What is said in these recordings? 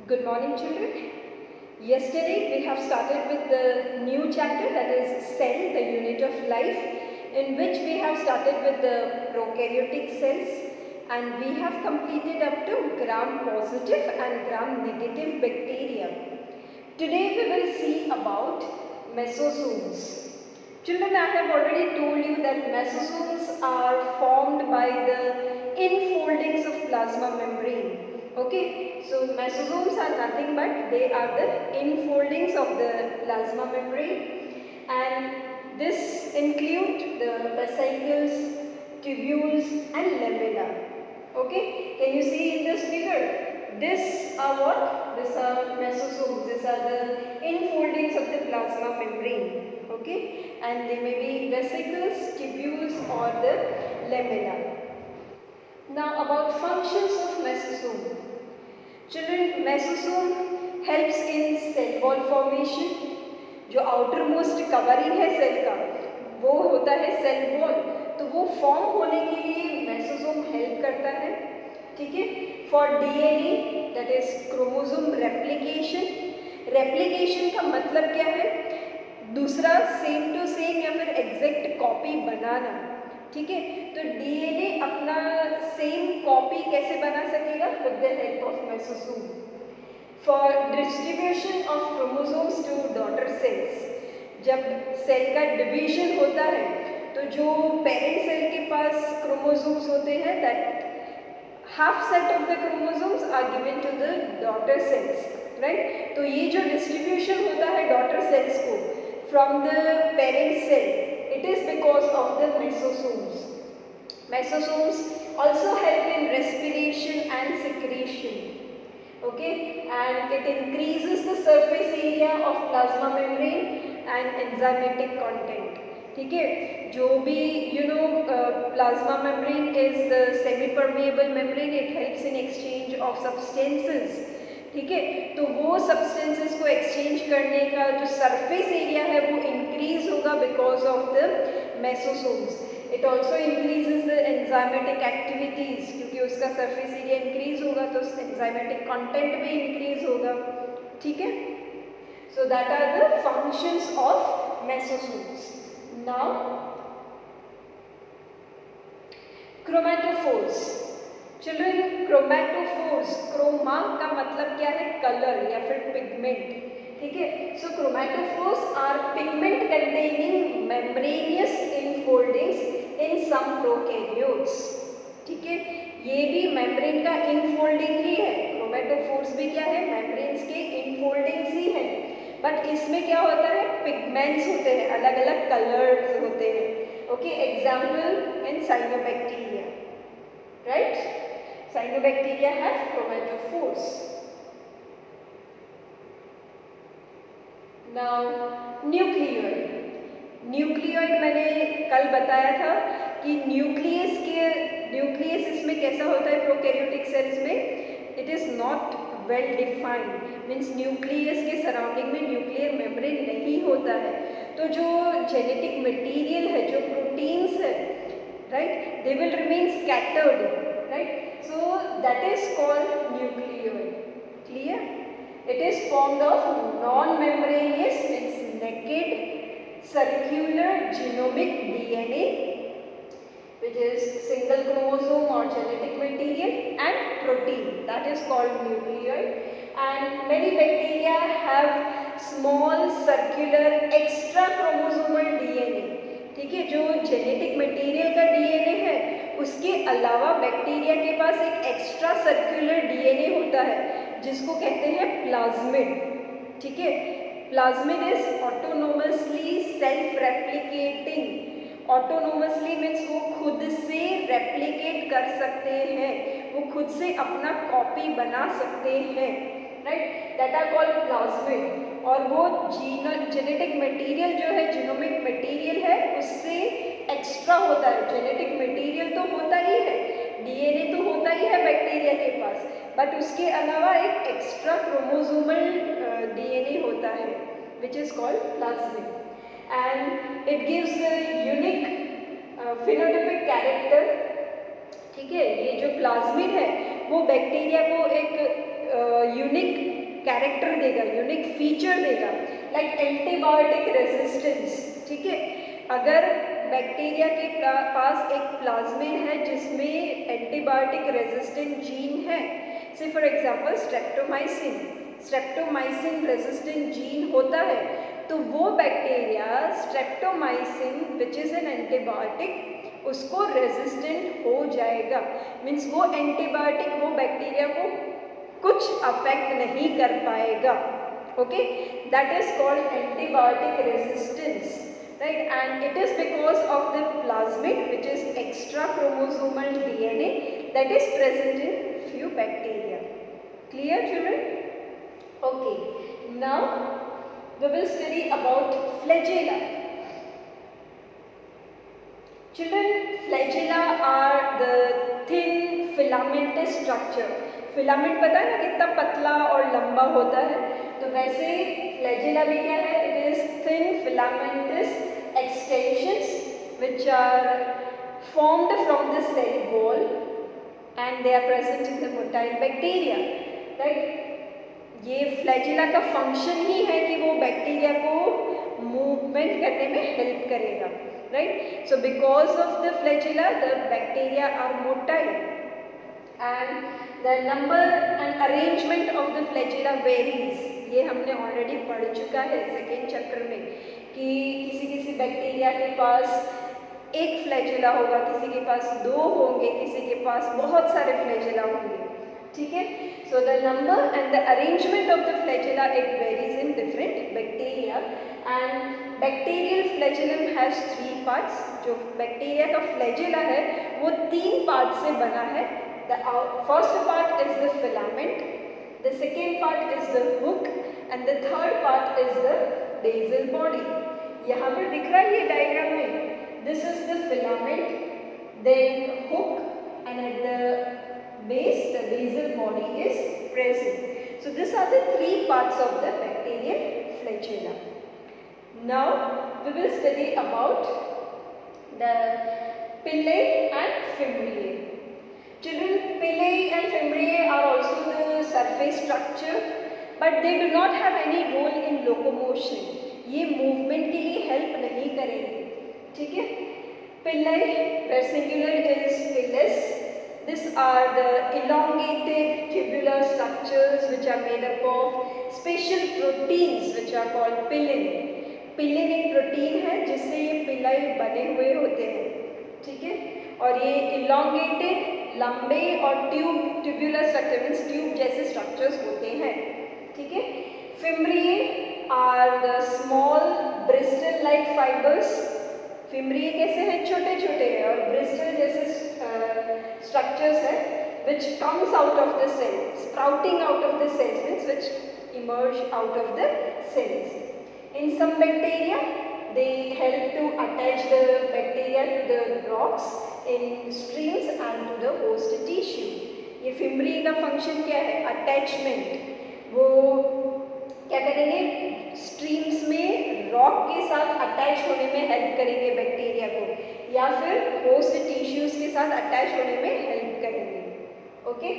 Good morning, children. Yesterday we have started with the new chapter, that is cell, the unit of life, in which we have started with the prokaryotic cells, and we have completed up to gram-positive and gram-negative bacteria. Today we will see about mesosomes. Children, I have already told you that mesosomes are formed by the infoldings of plasma membrane. Okay, so mesosomes are nothing but they are the infoldings of the plasma membrane, and this include the vesicles, tubules and lamella. Okay, can you see in this figure? This are what? These are mesosomes. These are the infoldings of the plasma membrane. Okay, and they may be vesicles, tubules or the lamella. Now about functions of mesosome. Children, mesosome helps in cell wall formation. जो outer most covering है cell का वो होता है cell wall, तो वो form होने के लिए मेसोसोम हेल्प करता है. ठीक है. For DNA that is chromosome replication. Replication का मतलब क्या है? दूसरा सेम टू सेम या फिर एग्जैक्ट कॉपी बनाना. ठीक है. तो डीएनए अपना सेम कॉपी कैसे बना सकेगा? With the help of mesosome. For distribution of chromosomes to daughter cells. जब सेल का डिवीजन होता है तो जो पेरेंट सेल के पास क्रोमोसोम्स होते हैं, that half set of the chromosomes are given to the daughter cells. Right. तो ये जो डिस्ट्रीब्यूशन होता है डॉटर सेल्स को from the parent cell, it is because of the mesosomes. Mesosomes also help in respiration and secretion. Okay, and it increases the surface area of plasma membrane and enzymatic content. ठीक है. जो भी plasma membrane is the semi-permeable membrane. It helps in exchange of substances. ठीक है. तो वो substances को exchange करने का जो सरफेस एरिया है वो इंक्रीज होगा because of the मेसोसोम्स. It also increases the enzymatic activities, क्योंकि उसका सरफेस एरिया इंक्रीज होगा तो एंजाइमेटिक कंटेंट भी इंक्रीज होगा. ठीक है. So that are the functions of mesosomes. Now chromatophores. Children, chromatophores, chroma का मतलब क्या है? कलर या फिर पिगमेंट. ठीक है. So chromatophores are pigment containing membranous infoldings in some prokaryotes. ठीक है. ये भी मेम्ब्रेन का इनफोल्डिंग ही है. क्रोमैटोफोर्स भी क्या है? मेम्ब्रेन्स के इनफोल्डिंग्स ही है. बट इसमें क्या होता है? पिगमेंट्स होते हैं, अलग अलग कलर्स होते हैं. Okay. Example in cyanobacteria. Right? Cyanobacteria have chromatophores. Now, nucleoid. Nucleoid मैंने कल बताया था कि न्यूक्लियस इसमें कैसा होता है प्रोकैरियोटिक सेल्स में? It is not well defined. Means nucleus के सराउंडिंग में न्यूक्लियर मेम्ब्रेन नहीं होता है. तो जो जेनेटिक मटेरियल है, जो प्रोटीन्स है, right, they will remain scattered, right? So that is called nucleoid. Clear? It is formed of non-membranous, means naked circular genomic DNA, which is single chromosome or genetic material, and protein, that is called nucleoid. And many bacteria have small circular extra chromosomal DNA. ठीक है. जो genetic material का DNA है उसके अलावा bacteria के पास एक extra circular DNA होता है जिसको कहते हैं प्लाज्मिड. ठीक है. Plasmid is autonomously self replicating. Autonomously means वो खुद से रेप्लिकेट कर सकते हैं, वो खुद से अपना कॉपी बना सकते हैं. Right. That are called plasmid. और वो जेनेटिक मटेरियल जो है, जीनोमिक मटेरियल है, उससे एक्स्ट्रा होता है. जेनेटिक मटेरियल तो होता ही है, डीएनए तो होता ही है बैक्टीरिया के पास, बट उसके अलावा एक एक्स्ट्रा क्रोमोसोमल डीएनए होता है which is called plasmid. And it gives unique phenotypic character. ठीक है. ये जो प्लाज्मिड है वो बैक्टीरिया को एक यूनिक कैरेक्टर देगा, यूनिक फीचर देगा, लाइक एंटीबायोटिक रेजिस्टेंस। ठीक है, अगर बैक्टीरिया के पास एक प्लाज्मिड है जिसमें एंटीबायोटिक रेजिस्टेंट जीन है, से for example streptomycin resistant gene होता है, तो वो bacteria streptomycin which is an antibiotic उसको रेजिस्टेंट हो जाएगा। मीन्स वो एंटीबायोटिक वो बैक्टीरिया को कुछ अफेक्ट नहीं कर पाएगा। Okay, that is called antibiotic resistance, right? And it is because of the plasmid, which is extra chromosomal DNA that is present in few bacteria. Clear, children? Okay, now we will study about flagella. Children, flagella are the thin filamentous structure. Filament पता है ना कितना पतला और लंबा होता है, तो वैसे फ्लैजेला भी क्या है, it is thin filamentous extensions which are formed from the cell wall and they are present in the motile bacteria, right? ये फ्लैजेला का फंक्शन ही है कि वो बैक्टीरिया को मूवमेंट करने में हेल्प करेगा, right? So because of the flagella the bacteria are motile and the number and arrangement of the flagella varies. ये हमने ऑलरेडी पढ़ चुका है सेकेंड चैप्टर में कि किसी बैक्टीरिया के पास एक फ्लैजेला होगा, किसी के पास 2 होंगे, किसी के पास बहुत सारे फ्लैजेला होंगे। ठीक है, so the number and the arrangement of the flagella it varies in different bacteria and bacterial flagellum has 3 parts. जो बैक्टीरिया का फ्लैजेला है वो 3 पार्ट से बना है। The first part is the filament, the second part is the hook and the third part is the basal body. यहाँ पर दिख रहा है ये डायग्राम में, this is the filament, then hook and at the base the basal body is present. So these are the 3 parts of the bacterial flagella. Now we will study about the pillae and fimbriae. Children, pillae and fimbriae are also the surface structure, but they do not have any role in locomotion. ये movement के लिए help नहीं करेंगे। ठीक है, pillae, where singular is pillis. These are the elongated tubular structures which are made up of special proteins which are called pillin. Pillin एक protein है जिससे ये पिलाई बने हुए होते हैं। ठीक है, और ये elongated लंबे और ट्यूबुलर स्ट्रक्चर मीन्स ट्यूब जैसे स्ट्रक्चर्स होते हैं। ठीक है, fimbriae are the small bristle like fibres. Fimbriae कैसे हैं, छोटे छोटे और ब्रिस्टल जैसे स्ट्रक्चर्स हैं which comes out of the cell, sprouting out of the cells means which emerge out of the cells. In some bacteria they help to attach the bacteria to the rocks in streams and to the host tissue. ये fimbriae का function क्या है, attachment. वो क्या करेंगे, streams में rock के साथ अटैच होने में हेल्प करेंगे बैक्टीरिया को, या फिर होस्ट टिश्यूज के साथ अटैच होने में हेल्प करेंगे। Okay,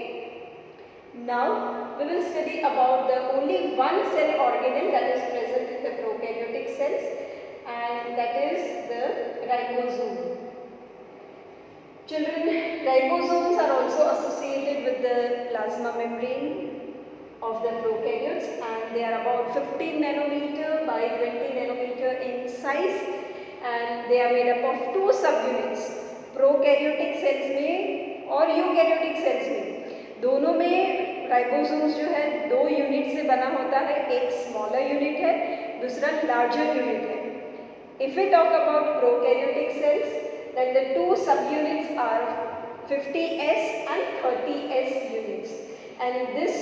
now we will study about the only one cell organelle that is present in the prokaryotic cells and that is the ribosome. Children, ribosomes are also associated with the plasma membrane of the prokaryotes and they are about 15 nanometer by 20 nanometer in size and they are made up of 2 subunits. Prokaryotic cells में और eukaryotic cells में दोनों में ribosomes जो है 2 unit से बना होता है, एक स्मॉलर यूनिट है, दूसरा लार्जर यूनिट है। If we talk about prokaryotic cells, then the 2 subunits are 50S and 30S units, and this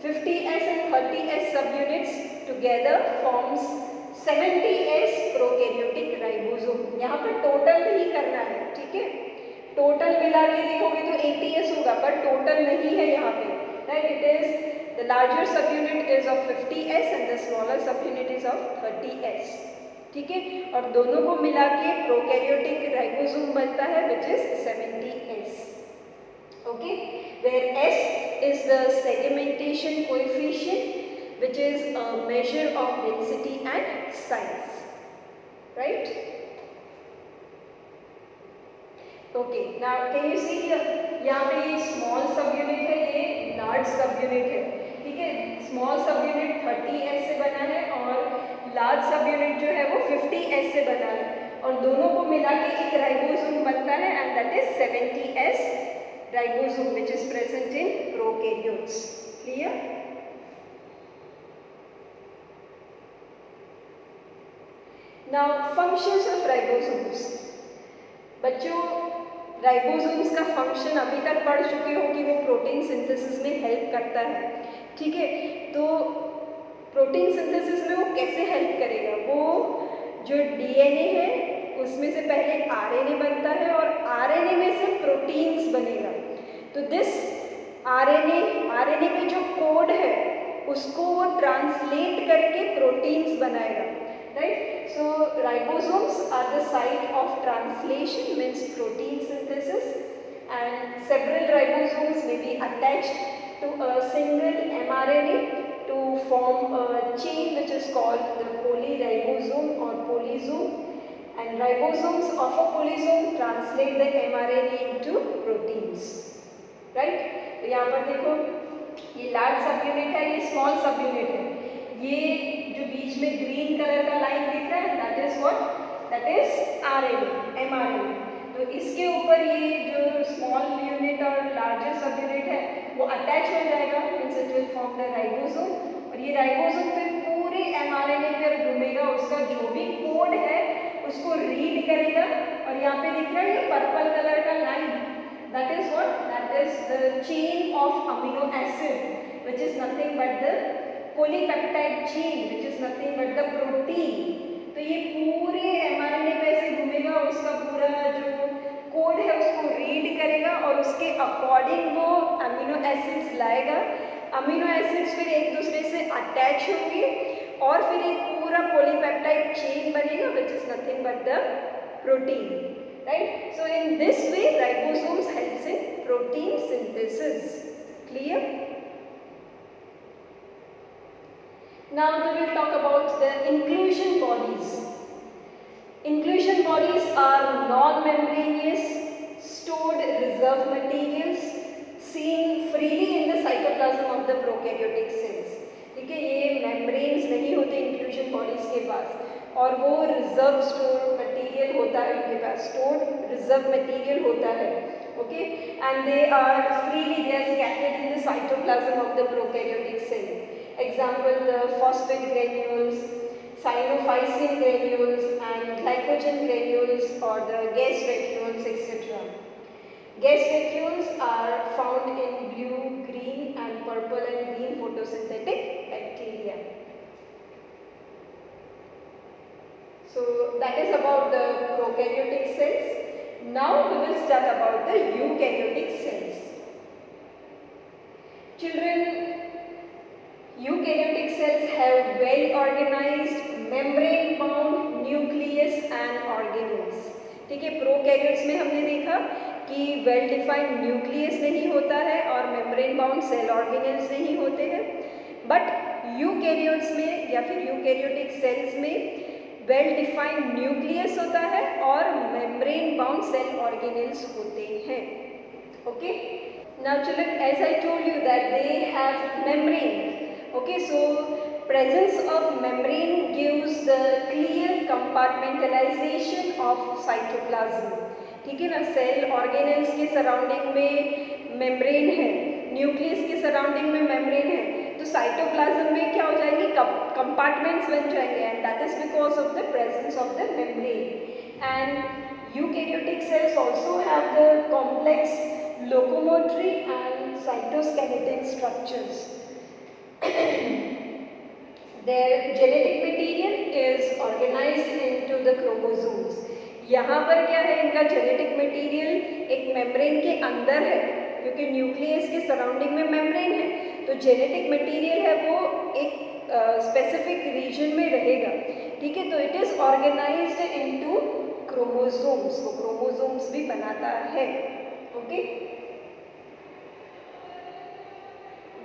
50S and 30S subunits together forms 70S prokaryotic ribosome. यहाँ पर टोटल नहीं करना है, ठीक है, टोटल मिला के देखोगे तो 80S होगा, पर टोटल नहीं है यहाँ पे, right? It is the larger subunit is of 50S and the smaller subunit is of 30S. ठीक है, और दोनों को मिला के प्रोकैरियोटिक राइबोसोम बनता है which is 70S. Okay, where S is the segmentation coefficient which is a measure of density and size, right? Okay, now can you see here, यहाँ पे ये स्मॉल सब यूनिट है, ये लार्ज सब यूनिट है, ठीक है। स्मॉल सब यूनिट 30s से बना है और लार्ज सब यूनिट जो है वो 50s से बना है, और दोनों को मिला के एक राइबोसोम बनता है, and that is 70s ribosome which is present in prokaryotes. Clear? Now functions of ribosomes. बच्चों, राइबोसोम्स का फंक्शन अभी तक पढ़ चुके हो कि वो प्रोटीन सिंथेसिस में हेल्प करता है, ठीक है। तो प्रोटीन सिंथेसिस में वो कैसे हेल्प करेगा? वो जो डीएनए है उसमें से पहले आरएनए बनता है और आरएनए में से प्रोटीन्स बनेगा। तो दिस आरएनए में जो कोड है उसको वो ट्रांसलेट करके प्रोटीन्स बनाएगा, right. So ribosomes are the site of translation, means protein synthesis, and several ribosomes may be attached to a single mRNA to form a chain which is called the polyribosome or polysome, and ribosomes of a polysome translate the mRNA into proteins, right। तो यहाँ पर देखो, ये large सब unit है, ये small सब unit है। ये जो बीच में ग्रीन कलर का लाइन दिख रहा है, that is what? That is RNA, mRNA. तो इसके ऊपर ये जो स्मॉल यूनिट और लार्जर सब यूनिट है वो अटैच हो जाएगा, means it will form the ribosome, और ये राइबोसोम फिर पूरे एमआरएनए पर घूमेगा, उसका जो भी कोड है उसको रीड करेगा, और यहाँ पे दिख रहा है ये पर्पल कलर का line, that is what? That is the chain of amino acid which is nothing but the polypeptide chain, which is nothing but the protein। तो ये पूरे एमआरएनए पे ऐसे घूमेगा, उसका पूरा जो कोड है उसको रीड करेगा और उसके अकॉर्डिंग वो अमीनो एसिड्स लाएगा। अमीनो एसिड्स फिर एक दूसरे से अटैच होंगे और फिर एक पूरा पॉलीपेप्टाइड चेन बनेगा, which is nothing but the protein, right। So in this way ribosomes helps in protein synthesis। Clear? Now we will talk about the inclusion bodies. Inclusion bodies are non-membranous stored reserve materials seen freely in the cytoplasm of the prokaryotic cells। ठीक है, ये membranes नहीं होते inclusion bodies के पास, और वो reserve store material होता है उनके पास, स्टोर्ड रिजर्व मटेरियल होता है, okay. And they are freely, they are scattered in the cytoplasm of the prokaryotic cell. Example, the phosphate granules, cyanophysin granules and glycogen granules, or the gas vacuoles, etc. Gas vacuoles are found in blue, green and purple and green photosynthetic bacteria. So that is about the prokaryotic cells. Now we will start about the eukaryotic cells. Children, eukaryotic cells have well organized membrane bound nucleus and organelles। ठीक है, prokaryotes में हमने देखा कि well defined nucleus नहीं होता है और मेम्ब्रेन बाउंड सेल ऑर्गेनेल्स नहीं होते हैं, बट यूकैरियोट्स में या फिर यूकैरियोटिक सेल्स में वेल डिफाइंड न्यूक्लियस होता है और मेम्ब्रेन बाउंड सेल ऑर्गेनेल्स होते हैं, okay. Now children, as I told you that they have membrane, okay। So presence of membrane gives the clear compartmentalization of cytoplasm। ठीक है ना, cell organelles के surrounding में मेम्ब्रेन है, न्यूक्लियस के surrounding में मेम्ब्रेन है, तो साइटोप्लाज्म में क्या हो जाएंगे? कंपार्टमेंट्स बन जाएंगे, and that is because of the presence of the membrane. And eukaryotic cells also have the complex locomotory and cytoskeleton structures. Their genetic material is organized into the chromosomes। यहाँ पर क्या है, इनका जेनेटिक मटेरियल एक membrane के अंदर है, क्योंकि न्यूक्लियस के सराउंडिंग में मेम्ब्रेन है, तो जेनेटिक मटेरियल है वो एक स्पेसिफिक रीजन में रहेगा, ठीक है। तो it is organized into chromosomes, वो क्रोमोसोम्स भी बनाता है, okay.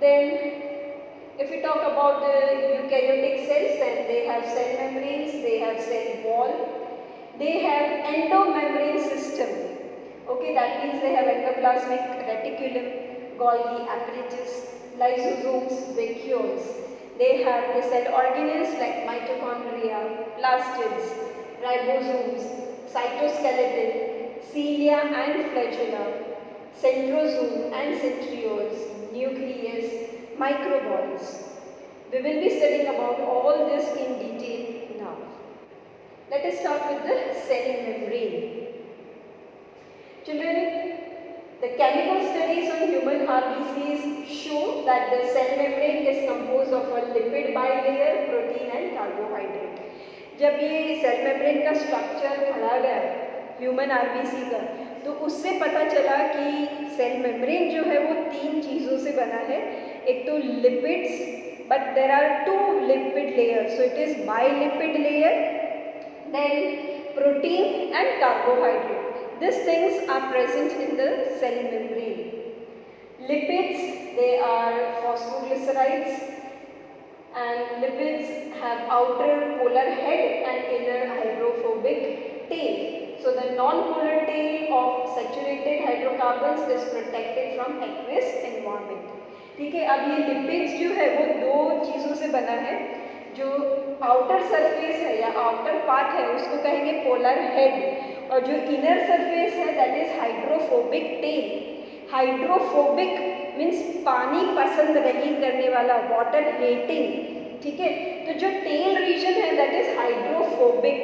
Then If we talk about the eukaryotic cells, then they have cell membranes, they have cell wall, they have endomembrane system. Okay, that means they have endoplasmic reticulum, Golgi apparatus, lysosomes, vacuoles. They have the cell organelles like mitochondria, plastids, ribosomes, cytoskeleton, cilia and flagella, centrosome and centrioles, nucleus, microbodies. We will be studying about all this in detail now. Let us start with the cell membrane. Children, the chemical studies on human RBCs show that the cell membrane is composed of a lipid bilayer, protein and carbohydrate. जब ये cell membrane का structure पढ़ा गया human RBC का, तो उससे पता चला कि सेल मेम्ब्रेन जो है वो 3 चीज़ों से बना है. एक तो lipids, but there are 2 lipid layer, so it is bilipid layer, then protein and carbohydrate. These things are present in the cell membrane. Lipids, they are phosphoglycerides, and lipids have outer polar head and inner hydrophobic tail. So the non-polar tail of saturated hydrocarbons is protected from aqueous environment. ठीक है, अब ये lipids जो है वो 2 चीज़ों से बना है. जो आउटर सरफेस है या आउटर पार्ट है उसको कहेंगे पोलर हेड, और जो इनर सरफेस है that is hydrophobic tell. Hydrophobic means पानी पसंद नहीं करने वाला, वाटर हेटिंग. ठीक है, तो जो टेल रीजन है दैट इज हाइड्रोफोबिक.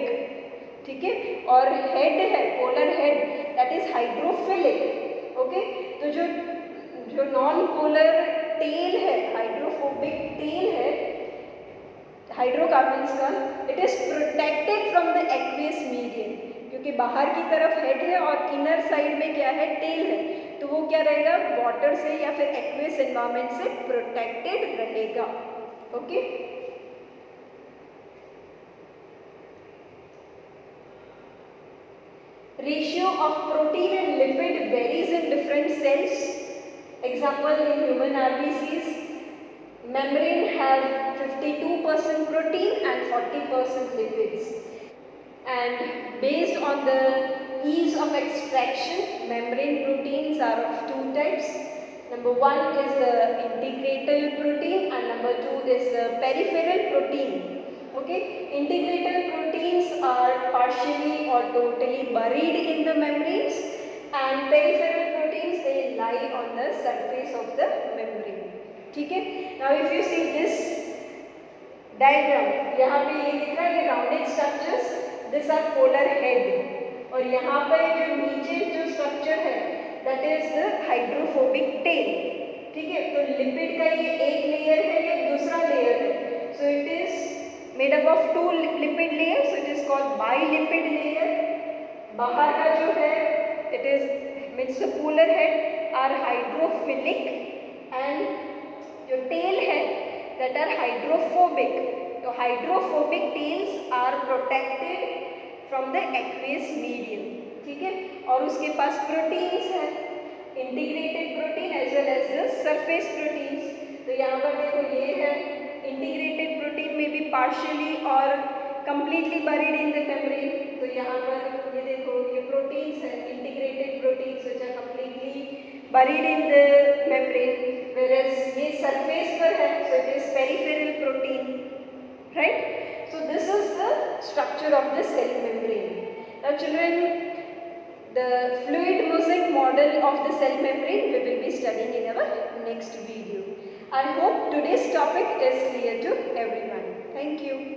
ठीक है, और हेड है polar head that is hydrophilic. Okay, तो जो नॉन पोलर टेल है, हाइड्रोफोबिक टेल है हाइड्रोकार्बन्स का, it is protected from the aqueous medium, क्योंकि बाहर की तरफ हेड है और इनर साइड में क्या है, टेल है, तो वो क्या रहेगा, वाटर से या फिर एक्वेस एनवायरनमेंट से प्रोटेक्टेड रहेगा. Okay, ratio of protein and lipid varies in different cells. Example in human RBCs, membrane have 52% protein and 40% lipids, and based on the ease of extraction, membrane proteins are of 2 types. Number 1 is the integral protein and number 2 is the peripheral protein. Okay, integral proteins are partially or totally buried in the membranes, and peripheral proteins, they lie on the surface of the membrane. ठीक है, now if you see this diagram, यहाँ पे ये दिख रहा है, ये rounded structures, this are polar head, और यहाँ पे जो नीचे जो स्ट्रक्चर है that is the hydrophobic tail. ठीक है, तो लिपिड का ये एक लेयर है, ये दूसरा लेयर है, so it is made up of 2 lipid layer, so it is called bilipid layer. बाहर का जो है it is means the polar head are hydrophilic and जो टेल है दैट आर हाइड्रोफोबिक. तो hydrophobic tails are protected from the aqueous medium. ठीक है, और उसके पास प्रोटीन्स है, integrated protein as well as the surface proteins. तो यहाँ पर देखो ये है इंटीग्रेटेड प्रोटीन में भी पार्शियली और completely buried in the membrane. तो यहाँ पर ये देखो ये प्रोटीन्स है, integrated proteins which are completely buried in the membrane, whereas ये surface पर है, so it is peripheral protein, right? So this is the structure of the cell membrane. Now children, the fluid mosaic model of the cell membrane we will be studying in our next video. I hope today's topic is clear to everyone. Thank you.